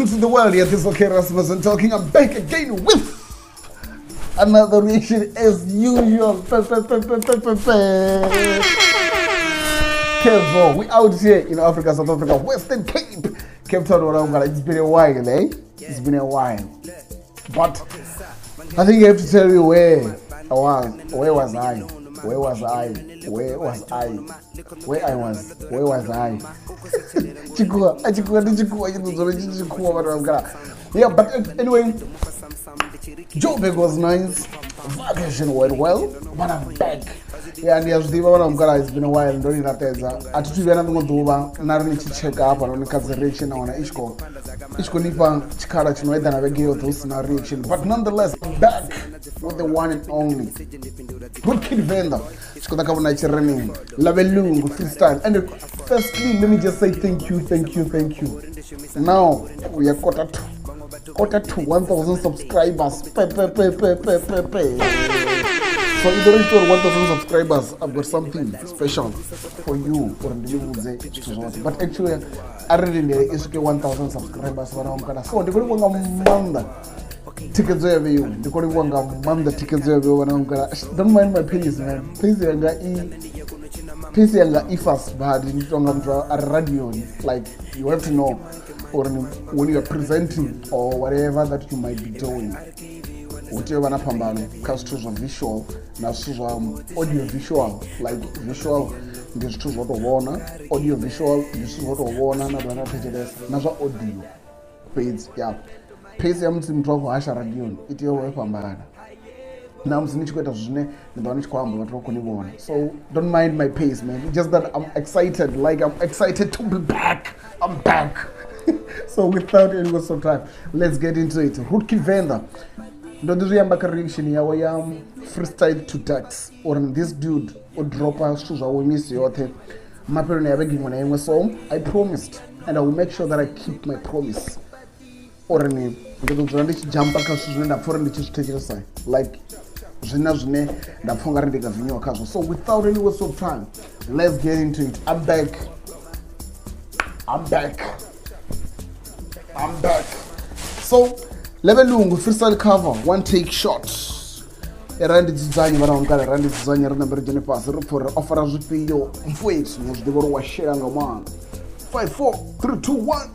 Welcome to the world. Yes, this is okay, Rasmus and talking. I'm back again with another reaction as usual. Kevo, we out here in Africa, South Africa, Western Cape, Cape Town. It's been a while, eh? It's been a while. But I think I have to tell you where I was. Where was I? Where was I? Where was I? Where I was? Where was I? Yeah, but anyway, Joburg was nice. Vacation went well, but I'm back. Yeah, and yes, it's been a while. I to check up on the reaction on Ishko. But nonetheless, I'm back with the one and only good kid Venḓa. Lebelungu, Freestyle. And firstly, let me just say thank you. Now we are quarter to 1,000 subscribers. So if you reach 1,000 subscribers, I've got something special for you. But actually, I really need 1,000 subscribers. So they're going to tickets over you. They're going to tickets over. Don't mind my pace, man. Pace ifas bad in radio. Like you have to know, or when you are presenting or whatever that you might be doing. Whatever castles of visual, now audio visual, like visual, this is what of honor, audio visual, this is what of honor, not audio. Page, yeah. Page I'm seeing talk Asha radio, it your way from bad. Now I'm seeing you get a zune, the Danish Kwam, so don't mind my pace, man. It's just that I'm excited, I'm excited to be back. I'm back. So without any waste of time, let's get into it. Rookie Venḓa. Ndo ndizviyamba reaction yawo ya freestyle to tax or this dude or dropa zwithu zwawe misi yote mapeloni ya vhege iṅwe na iṅwe. So I promised and I will make sure that I keep my promise. Or ni ndo dzula ndi tshi jumpa kha zwithu zwine nda pfha uri ndi tshi zwi thetshelesa like zwine nda pfha ungari ndi nga vinyiwa khazwo. So without any waste of time, let's get into it. I'm back. So Lebelungu freestyle cover, one take shot. Around the design, around the design, remember Jennifer for offer a video. Wait, they were was sharing a man. 5, 4, 3, 2, 1.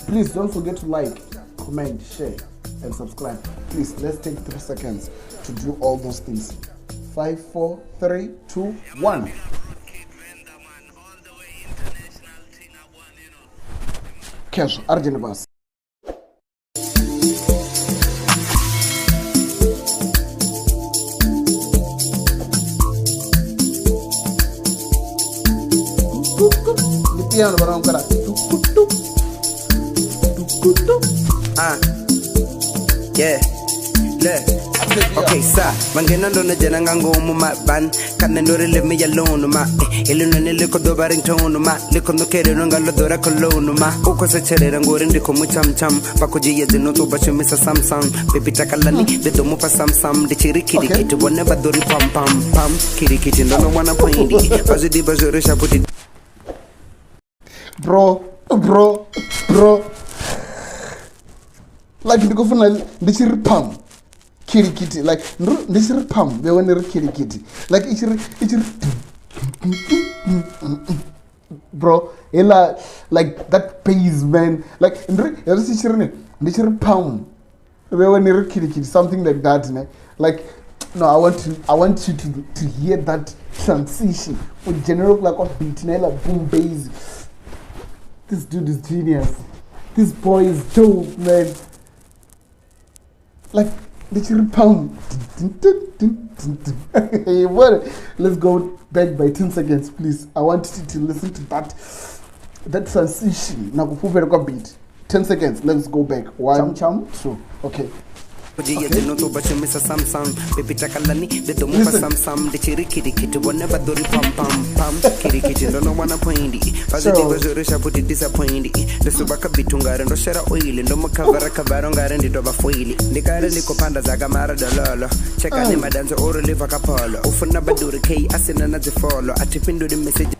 Please don't forget to like, comment, share, and subscribe. Please, let's take 3 seconds to do all those things. 5, 4, 3, 2, 1. Cash, Argenibas. Yeah, okay, sir. Mangenando na jana ngango ma ban. Kanendo leave me alone ma. Eleno ne liko do barington ma. Liko no kere no ngalo do ra kolon ma. Uko se chere ngore ndiko mu cham cham. Pakuji ye no to bacho misa samsam. Baby takalani de do mu pa samsam. De chiri kiri kiti wone badori pam pam. Kiri kiti no wana poindi. Bazidi bazore shaputi. Bro. Like ndiko funa ndichiri pam. Kitty kitty, like this is pam. They want to kitty kitty, like it's bro. Like that pays, man. Like this is pam. They want to kitty kitty, something like that, man. Like no, I want you to hear that transition with general like of beat, like boom bass. This dude is genius. This boy is dope, man. Like. Pound. Let's go back by 10 seconds, please. I want you to listen to that transition. Now go beat. 10 seconds. Let's go back. 1, 2. Okay. Listen. No to bacho misa samsam. Baby takalani de do mu pa samsam. De chiri kiri kiti wone badori pam. Kiri kiti no wana poindi. Bazidi bazore shaputi disappointi. De subaka bitungare ndo shara oil ndo makavara ngare ndito bafoili. Ndikare liko panda zaga mara dololo. Cheka ni madanzo oro liva kapolo. Ufuna baduri kei asina na follow. Atipindo di message.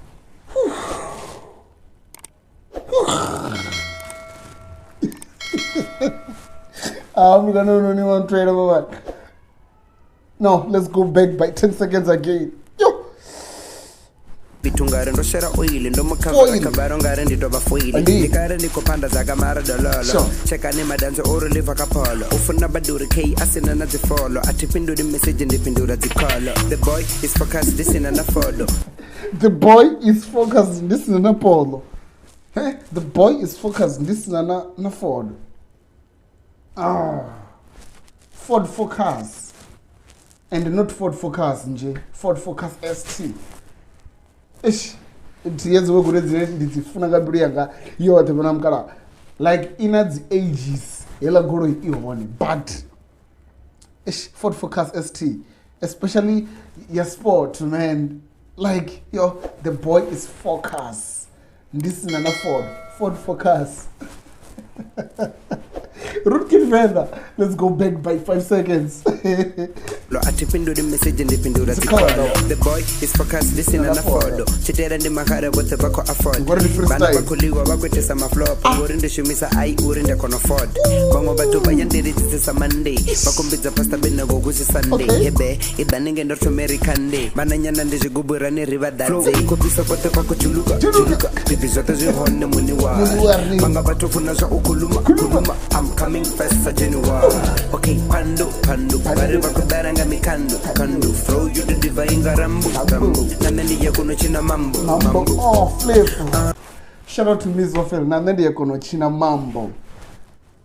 I'm gonna only one trade over. No, let's go back by 10 seconds again. Yo. Bitungare ndo shera oil ndo mukavara kabaro ngare nditoba foil ndikare ndikopanda zakamara dololo cheka ne madanzo oro live kapolo ufuna baduri k asina na follow atipindura message ndipindura zikolo the boy is focused this in an follow the boy is focused this in an polo the boy is focused this in an Ford Ford Focus and not Ford Focus nje Ford Focus ST ish tiyezi wekuredzere ndifuna kabiri yanga yote bona mukala like in the ages yela goro ihone but ish Ford Focus ST especially your sport man like yo the boy is focus this is another Ford Focus Rootkid Venḓa, let's go back by 5 seconds. Atipindura message ndipindura zikolo the boy is focused this in an follow chitera ndi makare bote bako afford bana bakuliwa bakwetesa maflop ngori ndishumisa ai uri ndakona afford bamwe bathu bayandiri tsisa Monday bakombidza pasta bena gokusi Sunday hebe idanenge ndo American day mananyana ndizigubura ne river dance kopisa kote kwako chuluka bibizote zihone muni wa banga bathu funa zwa ukuluma I'm coming first for January okay pando bari bakudaranga mikando throw you the divine rambo nameni yakono china mambo oh flip shout out to Miss Ofel nameni yakono china mambo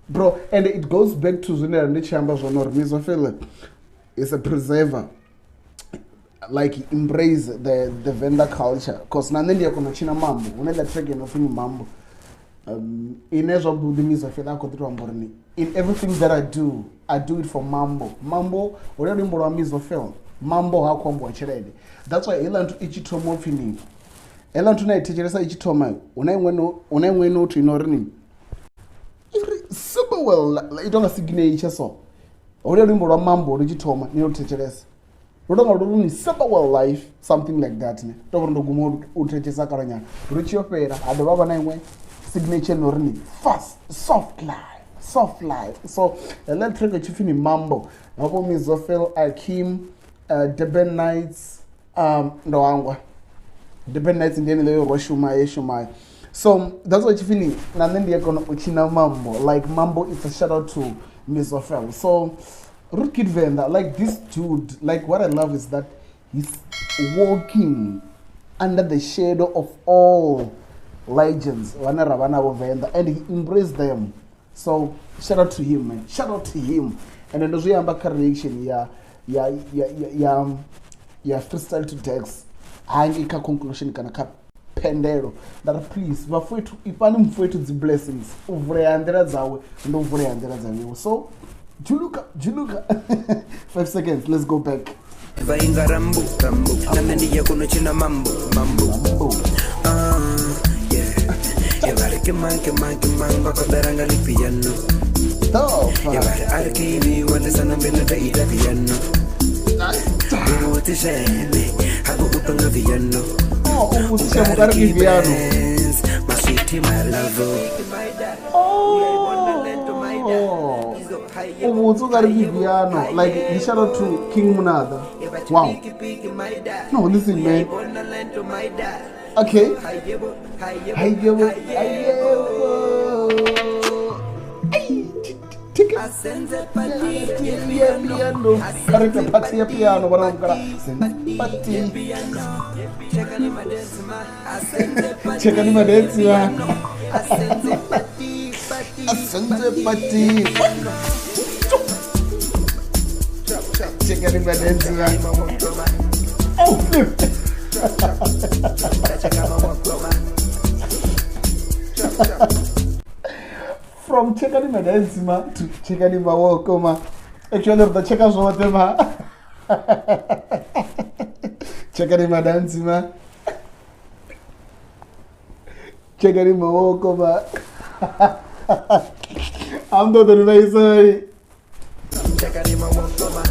bro and it goes back to zunera ndichamba zvonor Miss Ofel is a preserver like embrace the Venḓa culture cause nameni yakono china mambo unenda track inofuni mambo in everything that I do it for mambo already mbora mizofel mambo hakwambo chirede that's why ela ntu ichitomo opinion ela ntu na itecheresa ichitoma unaimwe note inorini super well itonga signature so already mbora mambo ichitoma ni itecheresa rodonga rodoni super well life something like that ne tokondo gumo utechesa karanya ruchiopera ado baba naimwe signature norini fast soft life so electric chifini mambo hapo mizofel Akim Deben Nights ndo wangwa Deben Nights ndiye leo roshuma so that's what chifini na ndi yakona uchina mambo like mambo is a shout out to Mizofel so Rootkid Venḓa like this dude like what I love is that he's walking under the shadow of all legends wana ravana vo Venḓa and he embraced them so shout out to him man shout out to him and then zvoyamba ka reaction ya freestyle to Dex hangi ka conclusion kana ka pendero that please vafwetu ipani mfwetu the blessings uvure yandera dzawe ndo uvure yandera dzawe so juluka 5 seconds let's go back vainga rambo nameni yakono china mambo Kemanke bakodaranga li piano Yavare arkivi wale sana mbele da ida piano Uti sheme hago upanga piano uti sheme karki piano My city my love uti karki piano like you shout out to King Munada wow no listen man okay Hayebo. Asenze piano. Karete pati ya piano barangkara. Pati. Cheka ni madensi ma. Asenze pati. Cheka ni madensi ma. Oh flip. From chekani madenzima to chekani mawokoma actually the cheka zote ma chekani madenzima chekani mawokoma I'm not the way sorry chekani mawokoma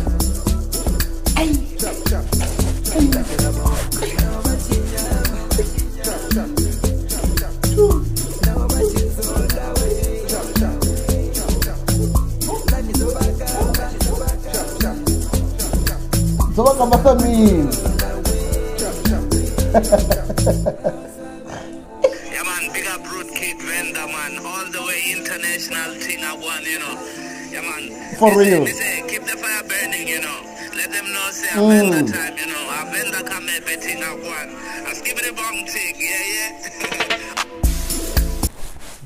Zoba kabasa mean. Yeah, man, big up Root Kid Venḓa, man. All the way international thing I want, you know. Yeah, man. For real. Keep the fire burning, you know. Let them know, say, I'm Venḓa time, you know. I'm Venḓa come here, betting I want. I'll give it a bomb thing, yeah.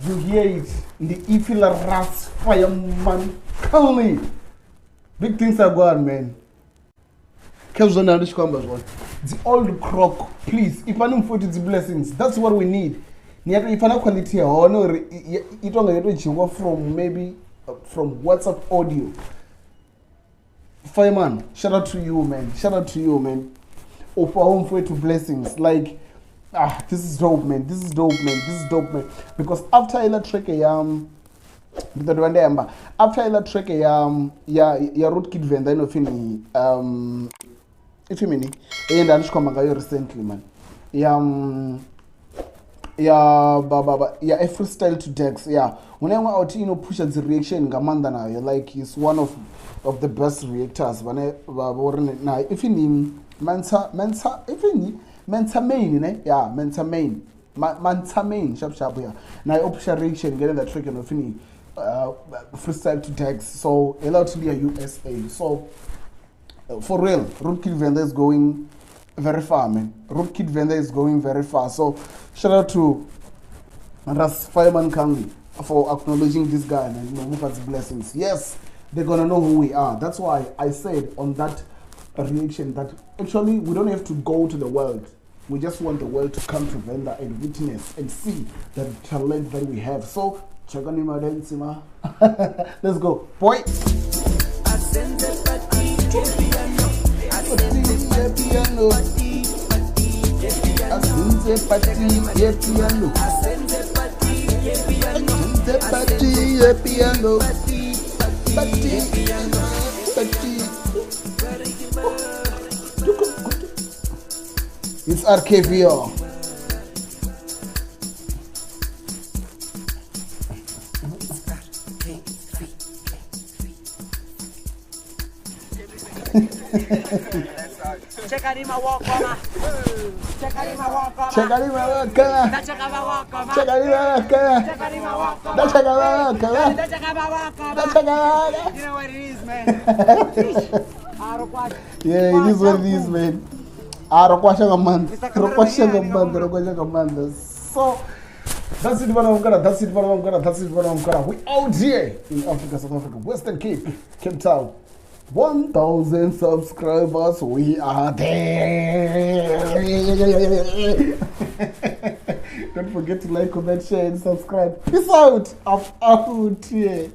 You hear it? The Ifila Ras Fireman Conley. Big things are going, man. The old croc, please. If I don't put the blessings, that's what we need. If I quality honor, it only from maybe from WhatsApp audio. Fireman, shout out to you, man. Shout out to you, man. Of our home for to blessings. Like, this is dope, man. This is dope, man. This is dope, man. Because after I track after I track ya road kid Venḓa no fini if you mean and I come recently, man. A freestyle to Dex. Yeah, when I'm out, push the reaction gamanda na like he's one of the best reactors. When I if you need mensa if you need mensa main, yeah, mensa main, mensa main, sharp yeah. Now I push a reaction getting that trick and fini freestyle to Dex. So allowed to be a USA. So for real, Root Kid Venḓa is going very far, man. Root Kid Venḓa is going very far. So shout out to Ras Fireman Kangi for acknowledging this guy and move us blessings. Yes, they're gonna know who we are. That's why I said on that reaction that actually we don't have to go to the world. We just want the world to come to Venḓa and witness and see the talent that we have. So check on him, let's go, boy. Piano. It's RKVO. Chekarima wakoma. Chekarima wakoma. Chekarima wakoma. Chekarima wakoma. Chekarima wakoma. Chekarima wakoma. Chekarima wakoma. Chekarima wakoma. You know what it is, man. Yeah, it is what it is, man. Rokwasha Gamanda. So that's it, that's it, that's it. We out here in Africa, South Africa, Western Cape, Cape Town. 1,000 subscribers, we are there. Don't forget to like, comment, share, and subscribe. Peace out. I'm out here.